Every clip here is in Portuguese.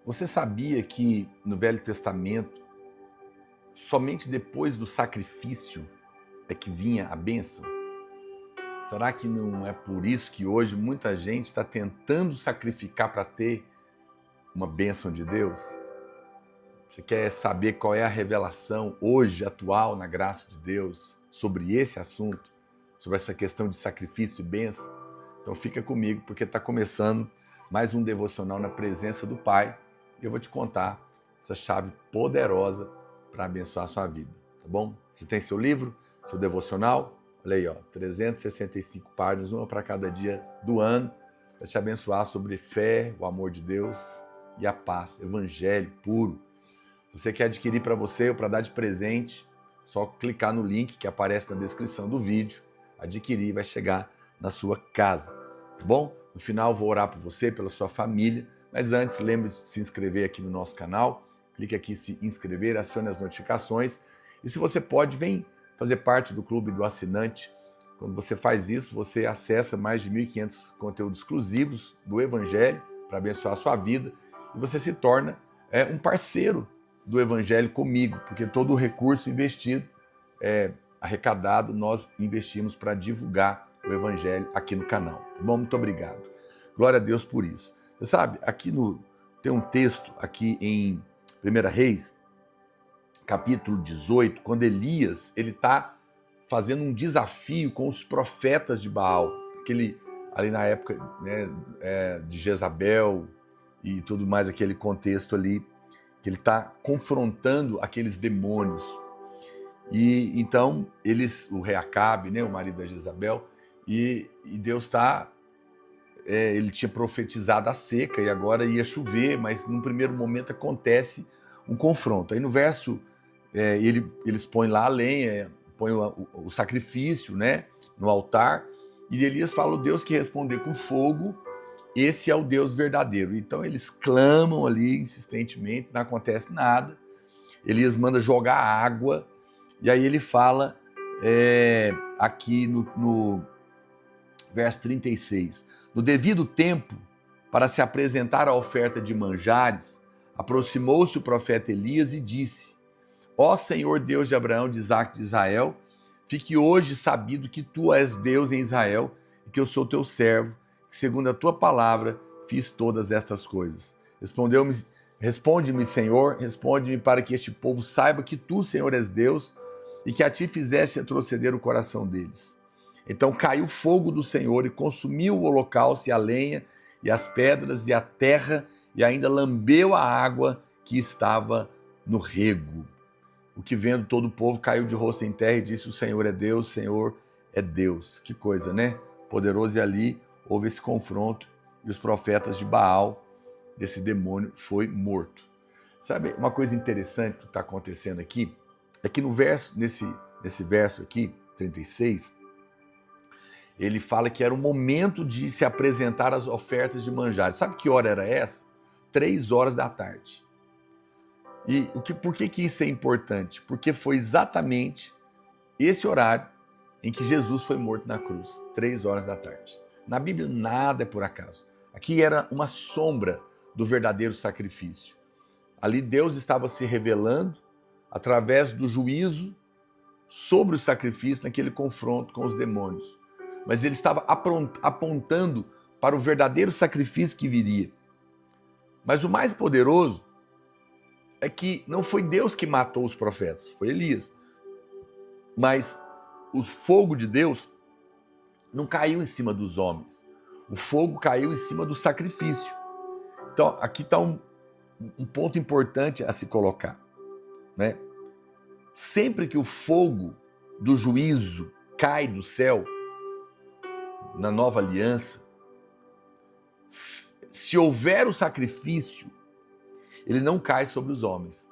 Você sabia que no Velho Testamento, somente depois do sacrifício é que vinha a bênção? Será que não é por isso que hoje muita gente está tentando sacrificar para ter uma bênção de Deus? Você quer saber qual é a revelação hoje, atual, na graça de Deus, sobre esse assunto, sobre essa questão de sacrifício e bênção? Então fica comigo, porque está começando mais um devocional na presença do Pai. E eu vou te contar essa chave poderosa para abençoar a sua vida, tá bom? Você tem seu livro, seu devocional? Olha aí, ó, 365 páginas, uma para cada dia do ano, para te abençoar sobre fé, o amor de Deus e a paz, evangelho puro. Você quer adquirir para você ou para dar de presente, só clicar no link que aparece na descrição do vídeo, adquirir, vai chegar na sua casa, tá bom? No final vou orar por você, pela sua família, mas antes lembre-se de se inscrever aqui no nosso canal, clique aqui em se inscrever, acione as notificações e se você pode, vem fazer parte do clube do assinante. Quando você faz isso, você acessa mais de 1.500 conteúdos exclusivos do Evangelho para abençoar a sua vida e você se torna um parceiro do Evangelho comigo, porque todo o recurso investido, arrecadado, nós investimos para divulgar o Evangelho aqui no canal. Tá bom? Muito obrigado. Glória a Deus por isso. Você sabe, tem um texto aqui em 1 Reis, capítulo 18, quando Elias está fazendo um desafio com os profetas de Baal, ali na época, né, de Jezabel e tudo mais, aquele contexto ali, que ele está confrontando aqueles demônios. E então, o rei Acabe, né, o marido da Jezabel, e Deus ele tinha profetizado a seca e agora ia chover, mas num primeiro momento acontece um confronto. Aí no verso, eles põem lá a lenha, põem o sacrifício, né, no altar, e Elias fala: o Deus que responder com fogo, esse é o Deus verdadeiro. Então eles clamam ali insistentemente, não acontece nada. Elias manda jogar água, e aí ele fala aqui no verso 36, no devido tempo, para se apresentar a oferta de manjares, aproximou-se o profeta Elias e disse: ó Senhor Deus de Abraão, de Isaque e de Israel, fique hoje sabido que tu és Deus em Israel e que eu sou teu servo, que segundo a tua palavra fiz todas estas coisas. Responde-me, Senhor, responde-me para que este povo saiba que tu, Senhor, és Deus e que a ti fizeste retroceder o coração deles. Então caiu fogo do Senhor e consumiu o holocausto e a lenha e as pedras e a terra e ainda lambeu a água que estava no rego. O que vendo todo o povo caiu de rosto em terra e disse: o Senhor é Deus, o Senhor é Deus. Que coisa, né? Poderoso. E ali houve esse confronto e os profetas de Baal, desse demônio, foi morto. Sabe, uma coisa interessante que está acontecendo aqui é que nesse verso aqui, 36, ele fala que era o momento de se apresentar as ofertas de manjares. Sabe que hora era essa? 3 horas da tarde. E por que isso é importante? Porque foi exatamente esse horário em que Jesus foi morto na cruz, 3 horas da tarde. Na Bíblia nada é por acaso. Aqui era uma sombra do verdadeiro sacrifício. Ali Deus estava se revelando através do juízo sobre o sacrifício naquele confronto com os demônios. Mas ele estava apontando para o verdadeiro sacrifício que viria. Mas o mais poderoso é que não foi Deus que matou os profetas, foi Elias. Mas o fogo de Deus não caiu em cima dos homens. O fogo caiu em cima do sacrifício. Então, aqui está um ponto importante a se colocar, né? Sempre que o fogo do juízo cai do céu, na nova aliança, se houver o sacrifício, ele não cai sobre os homens.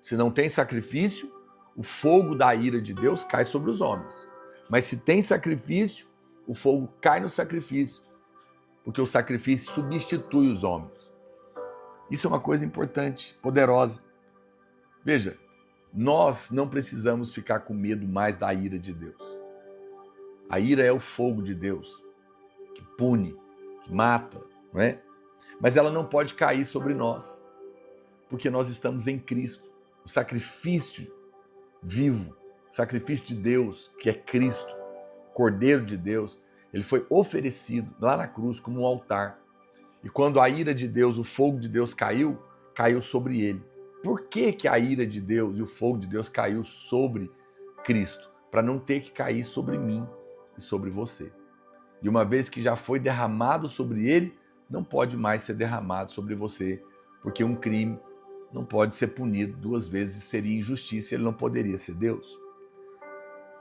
Se não tem sacrifício, o fogo da ira de Deus cai sobre os homens. Mas se tem sacrifício, o fogo cai no sacrifício, porque o sacrifício substitui os homens. Isso é uma coisa importante, poderosa. Veja, nós não precisamos ficar com medo mais da ira de Deus. A ira é o fogo de Deus, que pune, que mata, não é? Mas ela não pode cair sobre nós. porque nós estamos em Cristo. O sacrifício vivo, o sacrifício de Deus, que é Cristo, Cordeiro de Deus, ele foi oferecido lá na cruz como um altar. E quando a ira de Deus, o fogo de Deus caiu, caiu sobre ele. Por que que a ira de Deus e o fogo de Deus caiu sobre Cristo? Para não ter que cair sobre mim e sobre você. E uma vez que já foi derramado sobre ele, não pode mais ser derramado sobre você, porque um crime não pode ser punido duas vezes, seria injustiça, ele não poderia ser Deus.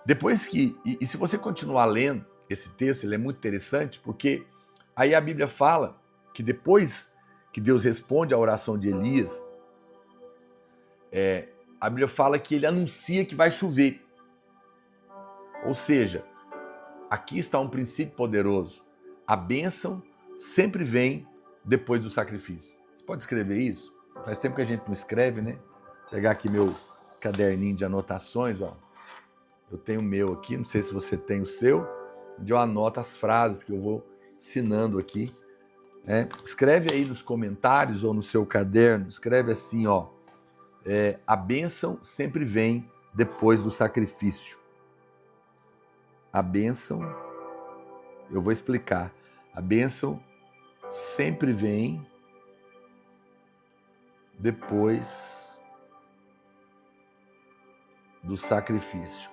Depois que, e se você continuar lendo esse texto, ele é muito interessante, porque aí a Bíblia fala que depois que Deus responde à oração de Elias, a Bíblia fala que ele anuncia que vai chover. Ou seja, aqui está um princípio poderoso. A bênção sempre vem depois do sacrifício. Você pode escrever isso? Faz tempo que a gente não escreve, né? Vou pegar aqui meu caderninho de anotações, ó. Eu tenho o meu aqui, não sei se você tem o seu, onde eu anoto as frases que eu vou ensinando aqui. Escreve aí nos comentários ou no seu caderno, escreve assim, ó. A bênção sempre vem depois do sacrifício. A bênção, eu vou explicar. A bênção sempre vem depois do sacrifício.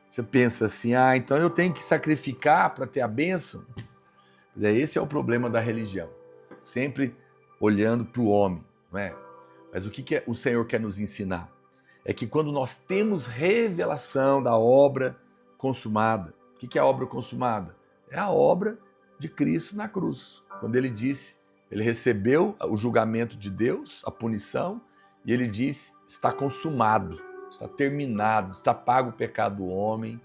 Você pensa assim, então eu tenho que sacrificar para ter a bênção? Esse é o problema da religião. Sempre olhando para o homem, não é? Mas o que o Senhor quer nos ensinar? É que quando nós temos revelação da obra consumada, o que é a obra consumada? É a obra de Cristo na cruz. Quando ele disse, ele recebeu o julgamento de Deus, a punição, e ele disse, está consumado, está terminado, está pago o pecado do homem,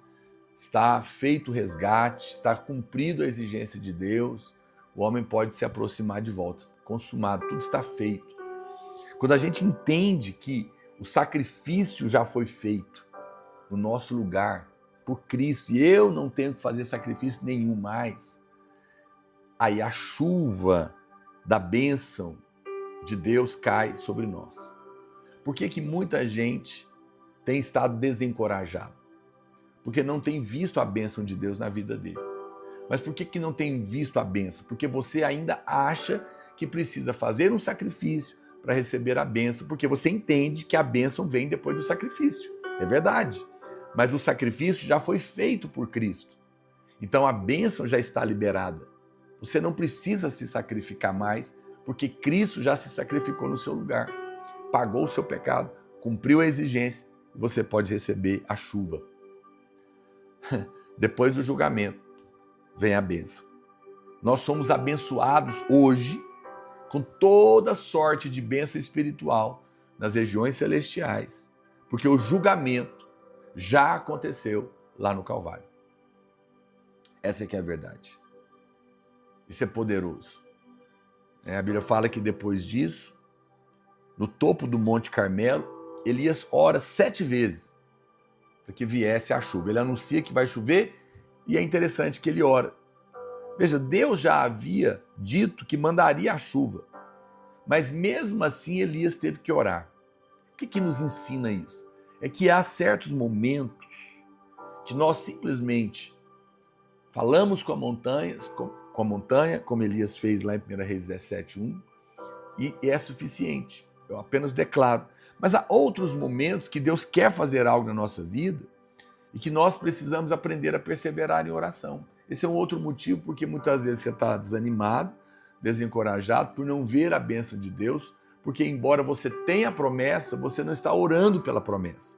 está feito o resgate, está cumprido a exigência de Deus, o homem pode se aproximar de volta, consumado, tudo está feito. Quando a gente entende que o sacrifício já foi feito no nosso lugar, por Cristo, e eu não tenho que fazer sacrifício nenhum mais, aí a chuva da bênção de Deus cai sobre nós. Por que que muita gente tem estado desencorajado? Porque não tem visto a bênção de Deus na vida dele. Mas por que que não tem visto a bênção? Porque você ainda acha que precisa fazer um sacrifício para receber a bênção, porque você entende que a bênção vem depois do sacrifício. É verdade. Mas o sacrifício já foi feito por Cristo. Então a bênção já está liberada. Você não precisa se sacrificar mais, porque Cristo já se sacrificou no seu lugar. Pagou o seu pecado, cumpriu a exigência, e você pode receber a chuva. Depois do julgamento, vem a bênção. Nós somos abençoados hoje com toda sorte de bênção espiritual nas regiões celestiais, porque o julgamento já aconteceu lá no Calvário. Essa é que é a verdade. Isso é poderoso. A Bíblia fala que depois disso, no topo do Monte Carmelo, Elias ora 7 vezes para que viesse a chuva. Ele anuncia que vai chover e é interessante que ele ora. Veja, Deus já havia dito que mandaria a chuva, mas mesmo assim Elias teve que orar. O que nos ensina isso? É que há certos momentos que nós simplesmente falamos com a montanha, como Elias fez lá em 1 Reis 17:1, e é suficiente. Eu apenas declaro. Mas há outros momentos que Deus quer fazer algo na nossa vida e que nós precisamos aprender a perseverar em oração. Esse é um outro motivo porque muitas vezes você está desanimado, desencorajado por não ver a bênção de Deus, porque embora você tenha a promessa, você não está orando pela promessa.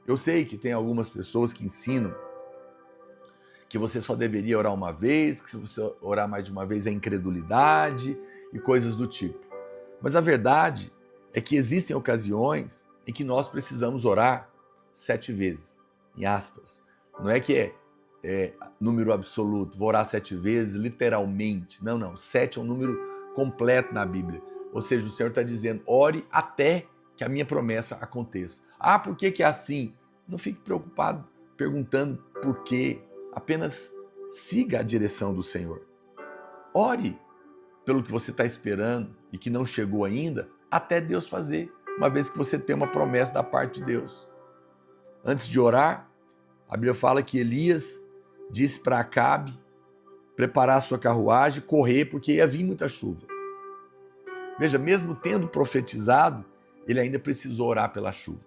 Eu sei que tem algumas pessoas que ensinam que você só deveria orar uma vez, que se você orar mais de uma vez é incredulidade e coisas do tipo. Mas a verdade é que existem ocasiões em que nós precisamos orar 7 vezes, em aspas. Não é que é número absoluto, vou orar 7 vezes, literalmente. Não. 7 é um número completo na Bíblia. Ou seja, o Senhor está dizendo, ore até que a minha promessa aconteça. Por que é assim? Não fique preocupado perguntando por quê. Apenas siga a direção do Senhor. Ore. pelo que você está esperando e que não chegou ainda, até Deus fazer, uma vez que você tem uma promessa da parte de Deus. Antes de orar, a Bíblia fala que Elias disse para Acabe preparar a sua carruagem, correr, porque ia vir muita chuva. Veja, mesmo tendo profetizado, ele ainda precisou orar pela chuva.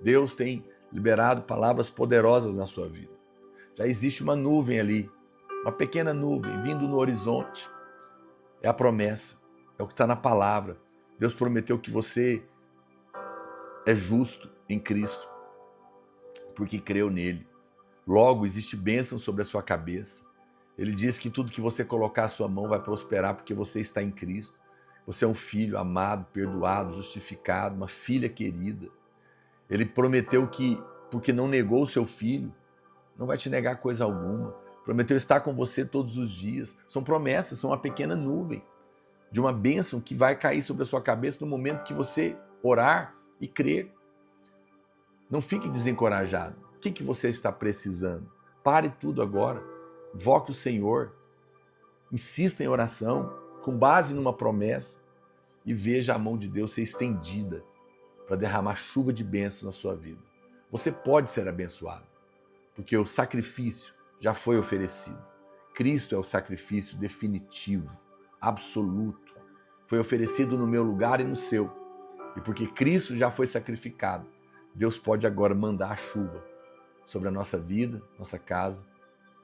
Deus tem liberado palavras poderosas na sua vida. Já existe uma nuvem ali, uma pequena nuvem vindo no horizonte. É a promessa, é o que está na palavra. Deus prometeu que você é justo em Cristo, porque creu nele. Logo, existe bênção sobre a sua cabeça. Ele diz que tudo que você colocar a sua mão vai prosperar, porque você está em Cristo. Você é um filho amado, perdoado, justificado, uma filha querida. Ele prometeu que, porque não negou o seu filho, não vai te negar coisa alguma. Prometeu estar com você todos os dias. São promessas, são uma pequena nuvem de uma bênção que vai cair sobre a sua cabeça no momento que você orar e crer. Não fique desencorajado. O que você está precisando? Pare tudo agora. Invoque o Senhor. Insista em oração, com base numa promessa, e veja a mão de Deus ser estendida para derramar chuva de bênçãos na sua vida. Você pode ser abençoado, porque o sacrifício já foi oferecido. Cristo é o sacrifício definitivo, absoluto. Foi oferecido no meu lugar e no seu. E porque Cristo já foi sacrificado, Deus pode agora mandar a chuva sobre a nossa vida, nossa casa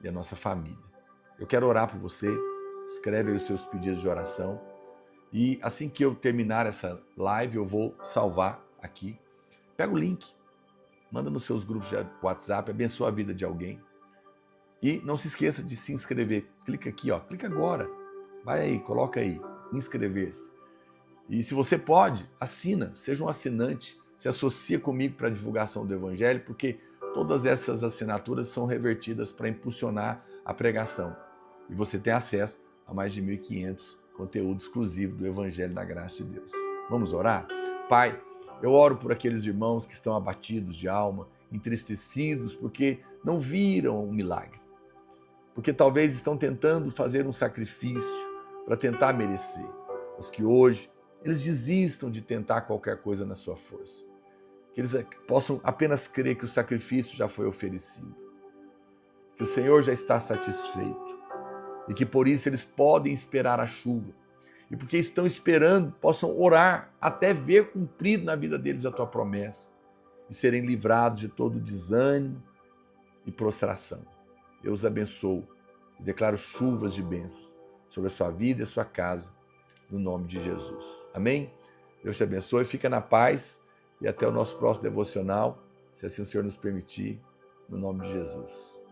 e a nossa família. Eu quero orar por você. Escreve aí os seus pedidos de oração. E assim que eu terminar essa live, eu vou salvar aqui. Pega o link, manda nos seus grupos de WhatsApp, abençoa a vida de alguém. E não se esqueça de se inscrever. Clica aqui, ó, clica agora. Vai aí, coloca aí, inscrever-se. E se você pode, assina, seja um assinante, se associa comigo para a divulgação do Evangelho, porque todas essas assinaturas são revertidas para impulsionar a pregação. E você tem acesso a mais de 1.500 conteúdos exclusivos do Evangelho da Graça de Deus. Vamos orar? Pai, eu oro por aqueles irmãos que estão abatidos de alma, entristecidos porque não viram um milagre. Porque talvez estão tentando fazer um sacrifício para tentar merecer. Mas que hoje eles desistam de tentar qualquer coisa na sua força. Que eles possam apenas crer que o sacrifício já foi oferecido. Que o Senhor já está satisfeito. E que por isso eles podem esperar a chuva. E porque estão esperando, possam orar até ver cumprido na vida deles a tua promessa. E serem livrados de todo desânimo e prostração. Eu os abençoo e declaro chuvas de bênçãos sobre a sua vida e a sua casa, no nome de Jesus. Amém? Deus te abençoe, fica na paz e até o nosso próximo devocional, se assim o Senhor nos permitir, no nome de Jesus.